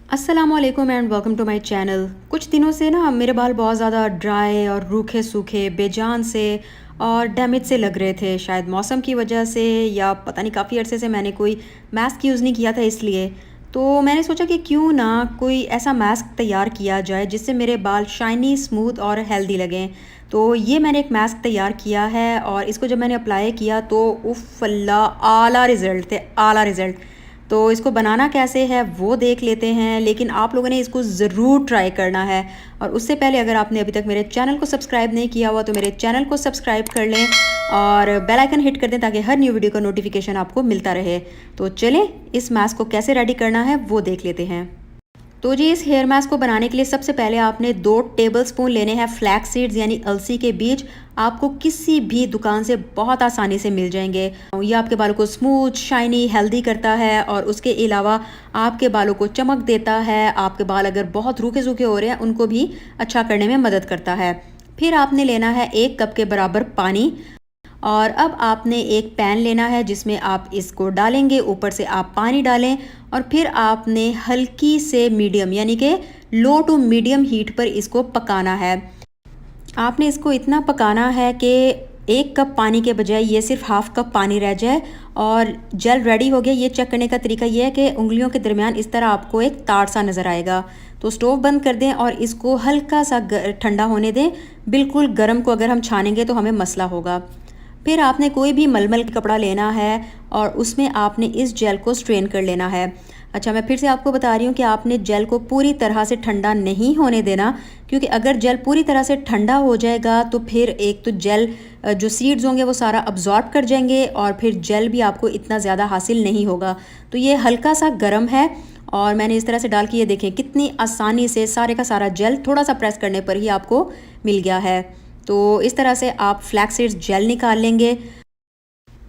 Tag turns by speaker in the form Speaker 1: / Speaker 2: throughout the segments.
Speaker 1: अस्सलामुअलैकुम and welcome to my channel. कुछ दिनों से ना मेरे बाल बहुत ज़्यादा ड्राई और रूखे सूखे बेजान से और डैमेज से लग रहे थे। शायद मौसम की वजह से या पता नहीं, काफ़ी अरसे से मैंने कोई मास्क यूज़ नहीं किया था इसलिए। तो मैंने सोचा कि क्यों ना कोई ऐसा मास्क तैयार किया जाए जिससे मेरे बाल शाइनी, स्मूथ और हेल्दी लगें। तो ये मैंने एक मास्क तैयार किया है और इसको जब मैंने अप्लाई किया तो उफ़ अल्लाह, आला रिज़ल्ट थे, आला रिज़ल्ट। तो इसको बनाना कैसे है वो देख लेते हैं, लेकिन आप लोगों ने इसको ज़रूर ट्राई करना है। और उससे पहले अगर आपने अभी तक मेरे चैनल को सब्सक्राइब नहीं किया हुआ तो मेरे चैनल को सब्सक्राइब कर लें और बेल आइकन हिट कर दें ताकि हर न्यू वीडियो का नोटिफिकेशन आपको मिलता रहे। तो चलें इस मास्क को कैसे रेडी करना है वो देख लेते हैं। तो जी, इस हेयर मास्क को बनाने के लिए सबसे पहले आपने 2 टेबलस्पून लेने हैं फ्लैक्स सीड्स यानी अलसी के बीज। आपको किसी भी दुकान से बहुत आसानी से मिल जाएंगे। ये आपके बालों को स्मूथ, शाइनी, हेल्दी करता है और उसके अलावा आपके बालों को चमक देता है। आपके बाल अगर बहुत रूखे सूखे हो रहे हैं उनको भी अच्छा करने में मदद करता है। फिर आपने लेना है 1 कप के बराबर पानी और अब आपने एक पैन लेना है जिसमें आप इसको डालेंगे, ऊपर से आप पानी डालें और फिर आपने हल्की से मीडियम यानी कि लो टू मीडियम हीट पर इसको पकाना है। आपने इसको इतना पकाना है कि 1 कप पानी के बजाय ये सिर्फ हाफ कप पानी रह जाए और जेल रेडी हो गया। ये चेक करने का तरीका ये है कि उंगलियों के दरमियान इस तरह आपको एक तार सा नज़र आएगा। तो स्टोव बंद कर दें और इसको हल्का सा ठंडा होने दें। बिल्कुल गर्म को अगर हम छानेंगे तो हमें मसला होगा। फिर आपने कोई भी मलमल का कपड़ा लेना है और उसमें आपने इस जेल को स्ट्रेन कर लेना है। अच्छा, मैं फिर से आपको बता रही हूँ कि आपने जेल को पूरी तरह से ठंडा नहीं होने देना, क्योंकि अगर जेल पूरी तरह से ठंडा हो जाएगा तो फिर एक तो जेल जो सीड्स होंगे वो सारा अब्जॉर्ब कर जाएंगे और फिर जेल भी आपको इतना ज़्यादा हासिल नहीं होगा। तो ये हल्का सा गर्म है और मैंने इस तरह से डाल के ये देखें कितनी आसानी से सारे का सारा जेल थोड़ा सा प्रेस करने पर ही आपको मिल गया है। तो इस तरह से आप फ्लैक्स सीड्स जेल निकाल लेंगे।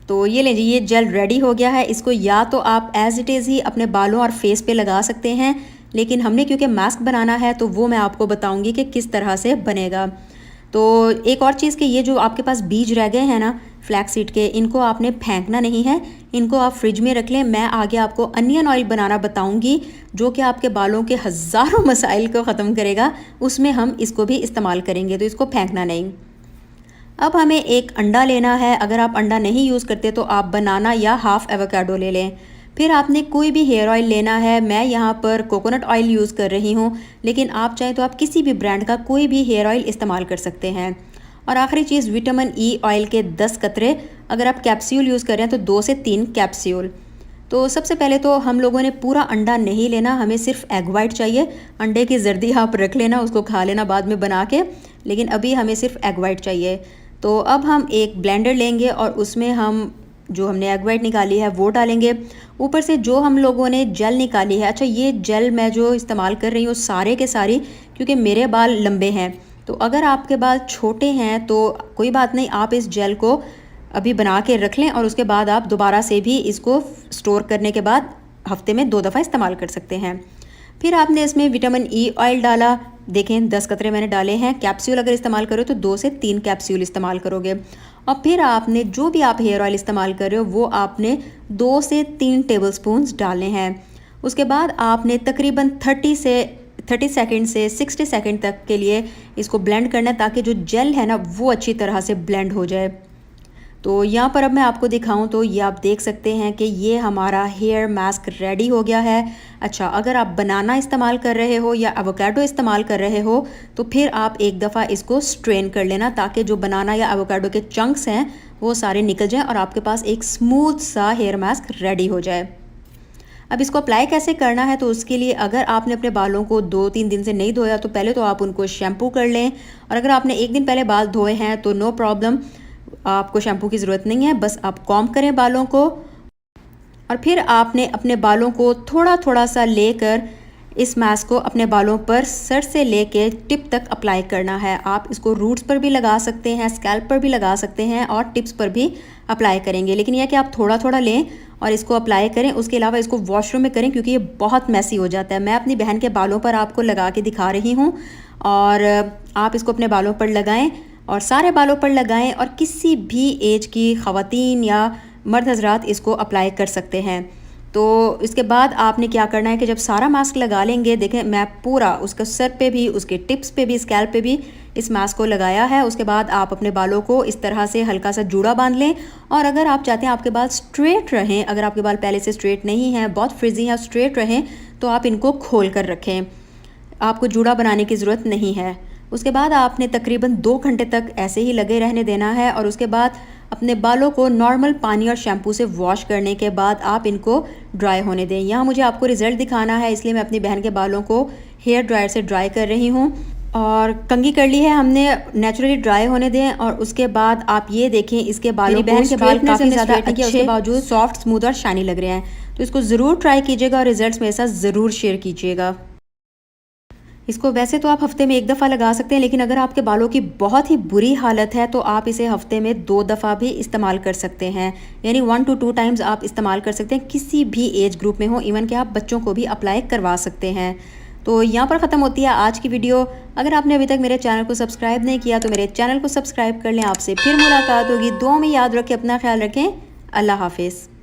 Speaker 1: तो ये लें जी, ये जेल रेडी हो गया है। इसको या तो आप एज़ इट इज़ ही अपने बालों और फेस पे लगा सकते हैं, लेकिन हमने क्योंकि मास्क बनाना है तो वो मैं आपको बताऊंगी कि किस तरह से बनेगा। तो एक और चीज़ कि ये जो आपके पास बीज रह गए हैं ना फ्लैक्स सीड के, इनको आपने फेंकना नहीं है, इनको आप फ्रिज में रख लें। मैं आगे आपको अनियन ऑयल बनाना बताऊंगी जो कि आपके बालों के हज़ारों मसाइल को ख़त्म करेगा। उसमें हम इसको भी इस्तेमाल करेंगे, तो इसको फेंकना नहीं। अब हमें एक अंडा लेना है। अगर आप अंडा नहीं यूज़ करते तो आप बनाना या हाफ एवोकाडो ले लें। फिर आपने कोई भी हेयर ऑयल लेना है। मैं यहाँ पर कोकोनट ऑयल यूज़ कर रही हूँ, लेकिन आप चाहें तो आप किसी भी ब्रांड का कोई भी हेयर ऑयल इस्तेमाल कर सकते हैं। और आखिरी चीज़, विटामिन ई ऑयल के 10 कतरे। अगर आप कैप्सूल यूज़ कर रहे हैं तो 2 से 3 कैप्सूल। तो सबसे पहले तो हम लोगों ने पूरा अंडा नहीं लेना, हमें सिर्फ एग वाइट चाहिए। अंडे की जर्दी आप रख लेना, उसको खा लेना बाद में बना के, लेकिन अभी हमें सिर्फ एग वाइट चाहिए। तो अब हम एक ब्लेंडर लेंगे और उसमें हम जो हमने एग वाइट निकाली है वो डालेंगे। ऊपर से जो हम लोगों ने जेल निकाली है, अच्छा ये जेल मैं जो इस्तेमाल कर रही हूँ सारे के सारी, क्योंकि मेरे बाल लंबे हैं। तो अगर आपके बाल छोटे हैं तो कोई बात नहीं, आप इस जेल को अभी बना के रख लें और उसके बाद आप दोबारा से भी इसको स्टोर करने के बाद हफ्ते में 2 दफ़ा इस्तेमाल कर सकते हैं। फिर आपने इसमें विटामिन ई ऑयल डाला। देखें 10 कतरे मैंने डाले हैं। कैप्सूल अगर इस्तेमाल करो तो 2 से 3 कैप्सूल इस्तेमाल करोगे। और फिर आपने जो भी आप हेयर ऑयल इस्तेमाल कर रहे हो वो आपने 2 से 3 टेबलस्पून्स डालने हैं। उसके बाद आपने तकरीबन 30 सेकंड से 60 सेकंड तक के लिए इसको ब्लेंड करना है ताकि जो जेल है ना वो अच्छी तरह से ब्लेंड हो जाए। तो यहाँ पर अब मैं आपको दिखाऊं तो ये आप देख सकते हैं कि ये हमारा हेयर मास्क रेडी हो गया है। अच्छा, अगर आप बनाना इस्तेमाल कर रहे हो या एवोकाडो इस्तेमाल कर रहे हो तो फिर आप एक दफ़ा इसको स्ट्रेन कर लेना ताकि जो बनाना या एवोकाडो के चंक्स हैं वो सारे निकल जाएं और आपके पास एक स्मूथ सा हेयर मास्क रेडी हो जाए। अब इसको अप्लाई कैसे करना है, तो उसके लिए अगर आपने अपने बालों को 2-3 दिन से नहीं धोया तो पहले तो आप उनको शैम्पू कर लें, और अगर आपने एक दिन पहले बाल धोए हैं तो नो प्रॉब्लम, आपको शैम्पू की ज़रूरत नहीं है। बस आप कॉम्ब करें बालों को और फिर आपने अपने बालों को थोड़ा थोड़ा सा लेकर इस मास्क को अपने बालों पर सर से लेके टिप तक अप्लाई करना है। आप इसको रूट्स पर भी लगा सकते हैं, स्कैल्प पर भी लगा सकते हैं और टिप्स पर भी अप्लाई करेंगे, लेकिन यह कि आप थोड़ा थोड़ा लें और इसको अप्लाई करें। उसके अलावा इसको वॉशरूम में करें क्योंकि ये बहुत मैसी हो जाता है। मैं अपनी बहन के बालों पर आपको लगा के दिखा रही हूँ और आप इसको अपने बालों पर लगाएं और सारे बालों पर लगाएं और किसी भी एज की ख़वातीन या मर्द हजरात इसको अप्लाई कर सकते हैं। तो इसके बाद आपने क्या करना है कि जब सारा मास्क लगा लेंगे, देखें मैं पूरा उसके सर पे भी, उसके टिप्स पे भी, स्कैल्प पे भी इस मास्क को लगाया है। उसके बाद आप अपने बालों को इस तरह से हल्का सा जूड़ा बांध लें। और अगर आप चाहते हैं आपके बाल स्ट्रेट रहें, अगर आपके बाल पहले से स्ट्रेट नहीं हैं, बहुत फ्रिजी हैं, स्ट्रेट रहें, तो आप इनको खोल कर रखें, आपको जूड़ा बनाने की ज़रूरत नहीं है। उसके बाद आपने तकरीबन 2 घंटे तक ऐसे ही लगे रहने देना है। और उसके बाद अपने बालों को नॉर्मल पानी और शैम्पू से वॉश करने के बाद आप इनको ड्राई होने दें। यहाँ मुझे आपको रिज़ल्ट दिखाना है, इसलिए मैं अपनी बहन के बालों को हेयर ड्रायर से ड्राई कर रही हूँ। और कंघी कर ली है हमने, नेचुरली ड्राई होने दें। और उसके बाद आप ये देखें, इसके बालों बहन के बाल काफ़ी ज़्यादा अच्छे, उसके बावजूद सॉफ्ट, स्मूथ और शाइनी लग रहे हैं। तो इसको ज़रूर ट्राई कीजिएगा और रिजल्ट्स मेरे साथ ज़रूर शेयर कीजिएगा। इसको वैसे तो आप हफ्ते में 1 दफ़ा लगा सकते हैं, लेकिन अगर आपके बालों की बहुत ही बुरी हालत है तो आप इसे हफ्ते में 2 दफ़ा भी इस्तेमाल कर सकते हैं, यानी 1 to 2 टाइम्स आप इस्तेमाल कर सकते हैं, किसी भी एज ग्रुप में हो, इवन कि आप बच्चों को भी अप्लाई करवा सकते हैं। तो यहाँ पर ख़त्म होती है आज की वीडियो। अगर आपने अभी तक मेरे चैनल को सब्सक्राइब नहीं किया तो मेरे चैनल को सब्सक्राइब कर लें। आपसे फिर मुलाकात होगी, दुआ में याद रखें, अपना ख्याल रखें। अल्लाह हाफिज़।